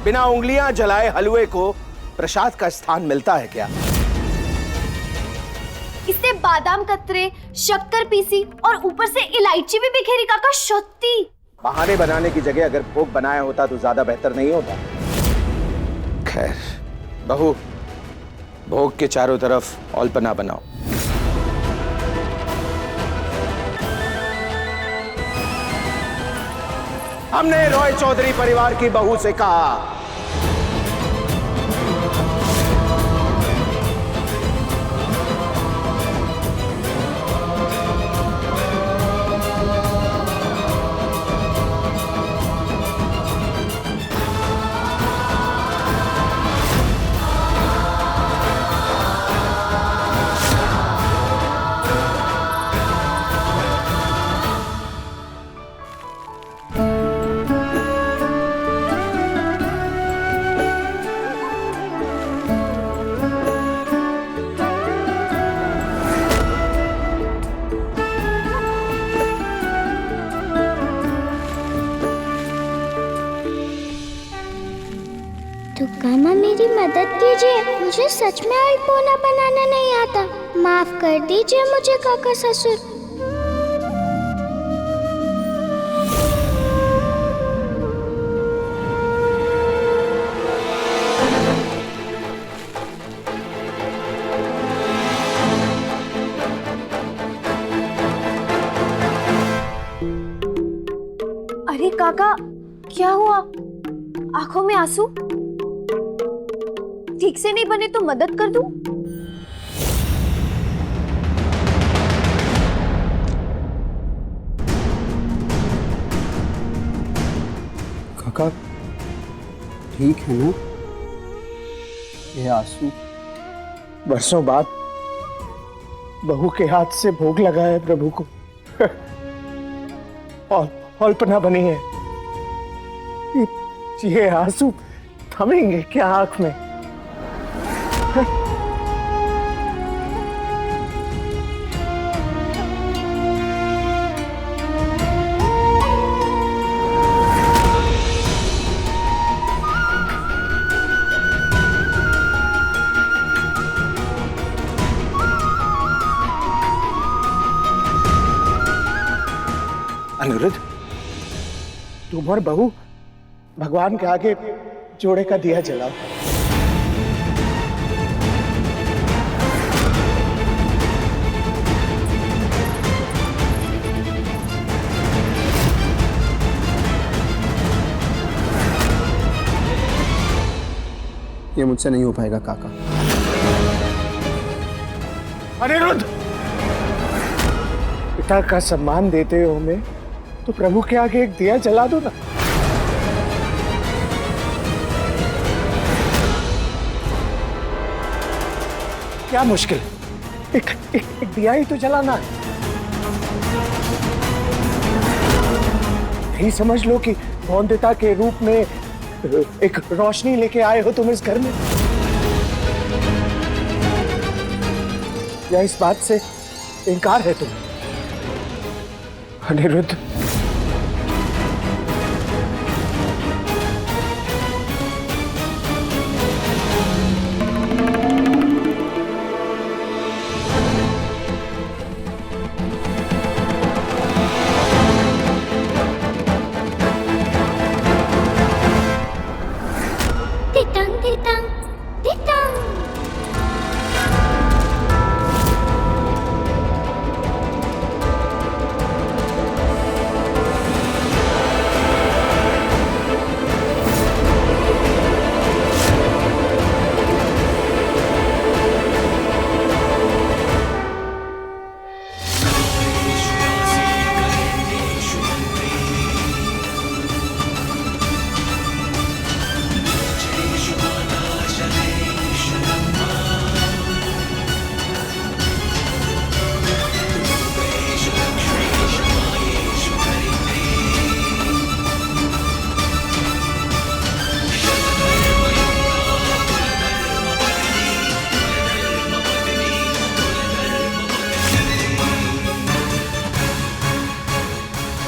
बिना उंगलियां जलाए हलवे को प्रसाद का स्थान मिलता है क्या? इससे बादाम कतरे, शक्कर पीसी और ऊपर से इलायची भी बिखेरी काका, सत्ती। बहाने बनाने की जगह अगर भोग बनाया होता तो ज्यादा बेहतर नहीं होता? खैर बहू, भोग के चारों तरफ औलपना बनाओ। हमने रॉय चौधरी परिवार की बहू से कहा तो कामा मेरी मदद कीजिए, मुझे सच में अल्पोना बनाना नहीं आता। माफ कर दीजिए मुझे काका ससुर। अरे काका, क्या हुआ? आंखों में आंसू? ठीक से नहीं बने तो मदद कर दूं? काका ठीक है ना? ये आंसू बरसों बाद बहू के हाथ से भोग लगा है प्रभु को और औलपना बनी है। ये आंसू थमेंगे क्या आंख में? अनिरुद्ध, तुम और बहू भगवान के आगे जोड़े का दिया जलाओ। ये मुझसे नहीं हो पाएगा काका। अनिरुद्ध, पिता का सम्मान देते हो मैं तो प्रभु के आगे एक दिया जला दो ना। क्या मुश्किल, एक दिया ही तो जलाना है। यही समझ लो कि भौंदिता के रूप में एक रोशनी लेके आए हो तुम इस घर में, या इस बात से इनकार है तुम्हें? अनिरुद्ध, तितंग तितंग तितंग।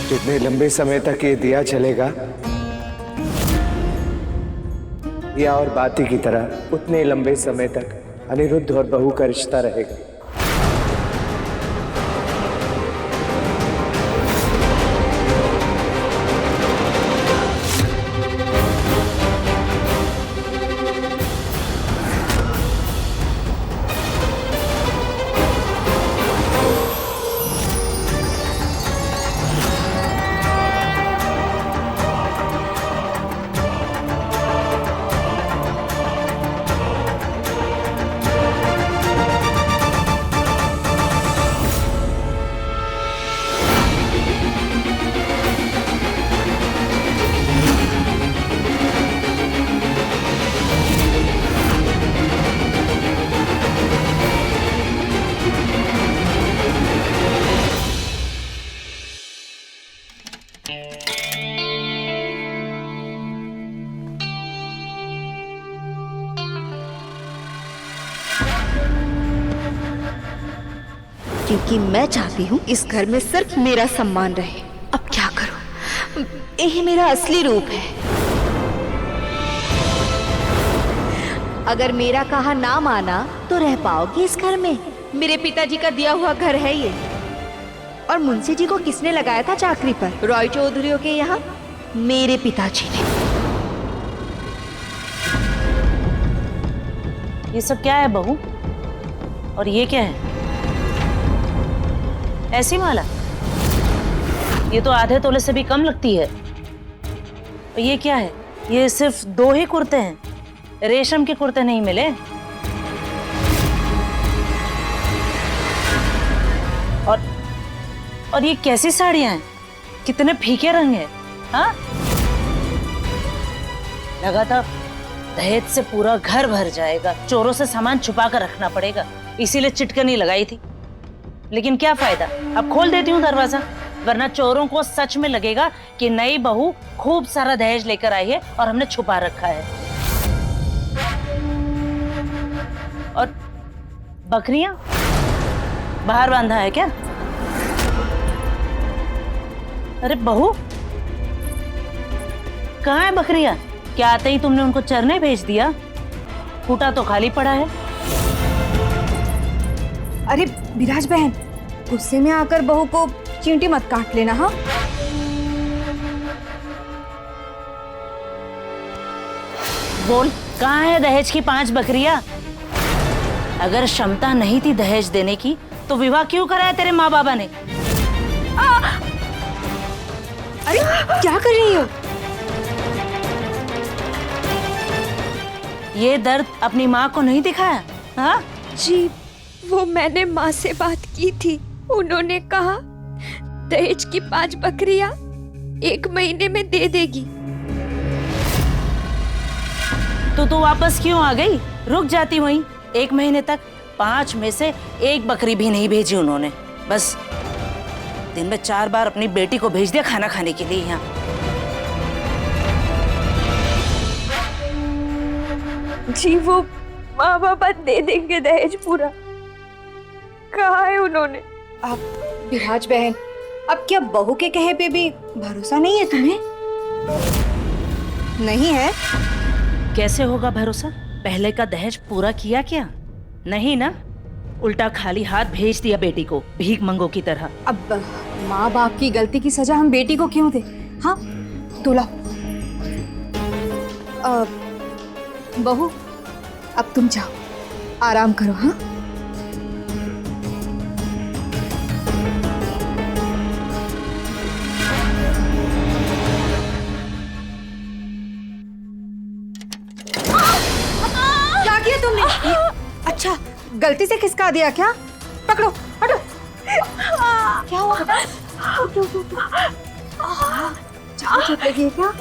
जितने लंबे समय तक ये दिया चलेगा या और बाती की तरह उतने लंबे समय तक अनिरुद्ध और बहू का रिश्ता रहेगा। क्योंकि मैं चाहती हूँ इस घर में सिर्फ मेरा सम्मान रहे। अब क्या करूँ, यही मेरा असली रूप है। अगर मेरा कहा ना माना तो रह पाओगी इस घर में? मेरे पिताजी का दिया हुआ घर है ये। और मुंशी जी को किसने लगाया था चाकरी पर? रॉय चौधरियों के यहाँ मेरे पिताजी ने। ये सब क्या है बहू? और ये क्या है? ऐसी माला? ये तो आधे तोले से भी कम लगती है। और ये क्या है? ये सिर्फ 2 ही कुर्ते हैं, रेशम के कुर्ते नहीं मिले। और ये कैसी साड़ियां हैं? कितने फीके रंग हैं। हाँ, लगातार दहेज से पूरा घर भर जाएगा। चोरों से सामान छुपा कर रखना पड़ेगा, इसीलिए चिटकनी लगाई थी। लेकिन क्या फायदा, अब खोल देती हूँ दरवाजा, वरना चोरों को सच में लगेगा कि नई बहू खूब सारा दहेज लेकर आई है और हमने छुपा रखा है। और बकरियां बाहर बांधा है क्या? अरे बहू, कहाँ है बकरियां? क्या आते ही तुमने उनको चरने भेज दिया? खूटा तो खाली पड़ा है। अरे विराज बहन, गुस्से में आकर बहू को चींटी मत काट लेना। हाँ, बोल, कहाँ है दहेज की 5 बकरियां? अगर क्षमता नहीं थी दहेज देने की तो विवाह क्यों कराया तेरे माँ बाबा ने? अरे क्या कर रही हो? ये दर्द अपनी माँ को नहीं दिखाया? हाँ जी, वो मैंने माँ से बात की थी। उन्होंने कहा दहेज की 5 बकरियां 1 महीने में दे देगी। तो तू वापस क्यों आ गई? रुक जाती वहीं 1 महीने तक। 5 में से 1 बकरी भी नहीं भेजी उन्होंने। बस दिन में 4 बार अपनी बेटी को भेज दिया खाना खाने के लिए यहाँ। जी, वो माँ बाबा दे देंगे दहेज पूरा। कहा है उन्होंने। अब विराज बहन, अब क्या बहू के कहे पे भी भरोसा नहीं है तुम्हें? नहीं है? कैसे होगा भरोसा? पहले का दहेज पूरा किया क्या? नहीं ना, उल्टा खाली हाथ भेज दिया बेटी को भीख मंगो की तरह। अब माँ बाप की गलती की सजा हम बेटी को क्यों दे? हाँ, तोला। बहू, अब तुम जाओ, आराम करो। हाँ, क्या किया तुमने? अच्छा, गलती से खिसका दिया क्या? पकड़ो, हटो। क्या हुआ? चोट लगी है क्या?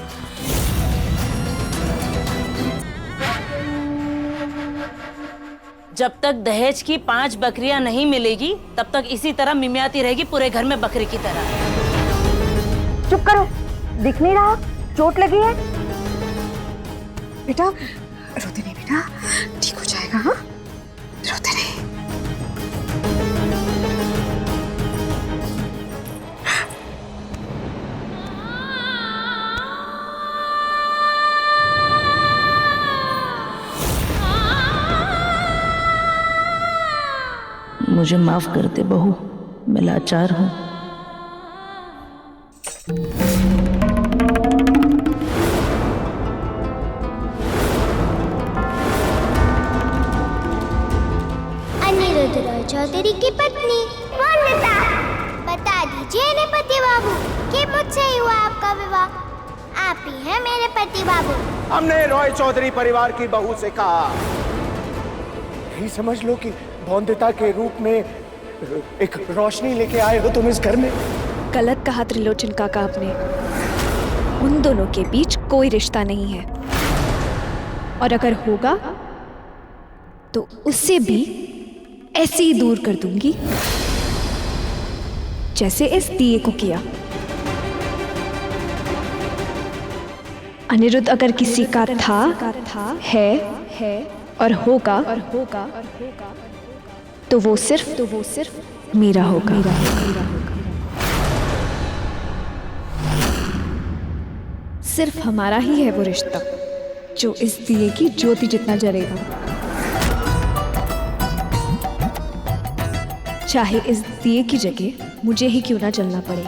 जब तक दहेज की 5 बकरियां नहीं मिलेगी तब तक इसी तरह मिमियाती रहेगी पूरे घर में बकरी की तरह। चुप करो, दिख नहीं रहा चोट लगी है? बेटा रोते नहीं बेटा, ठीक हो जाएगा। हाँ, रोते नहीं। मुझे माफ कर दे बहू, मैं लाचार हूँ। अनिरुद्ध रॉय चौधरी की पत्नी वंदिता, बता दीजिए इन्हें पति बाबू कि मुझसे ही हुआ आपका विवाह। आप ही हैं मेरे पति बाबू। हमने रॉय चौधरी परिवार की बहू से कहा, यही समझ लो कि वंदिता के रूप में एक रोशनी लेके आए हो तुम इस घर में। गलत कहा त्रिलोचन काका आपने। उन दोनों के बीच कोई रिश्ता नहीं है, और अगर होगा तो उससे भी ऐसे ही दूर कर दूंगी जैसे इस दिए को किया। अनिरुद्ध अगर किसी का था, है और होगा तो वो सिर्फ मेरा होगा। सिर्फ हमारा ही है वो रिश्ता जो इस दिए की ज्योति जितना जलेगा, चाहे इस दिए की जगह मुझे ही क्यों ना जलना पड़े।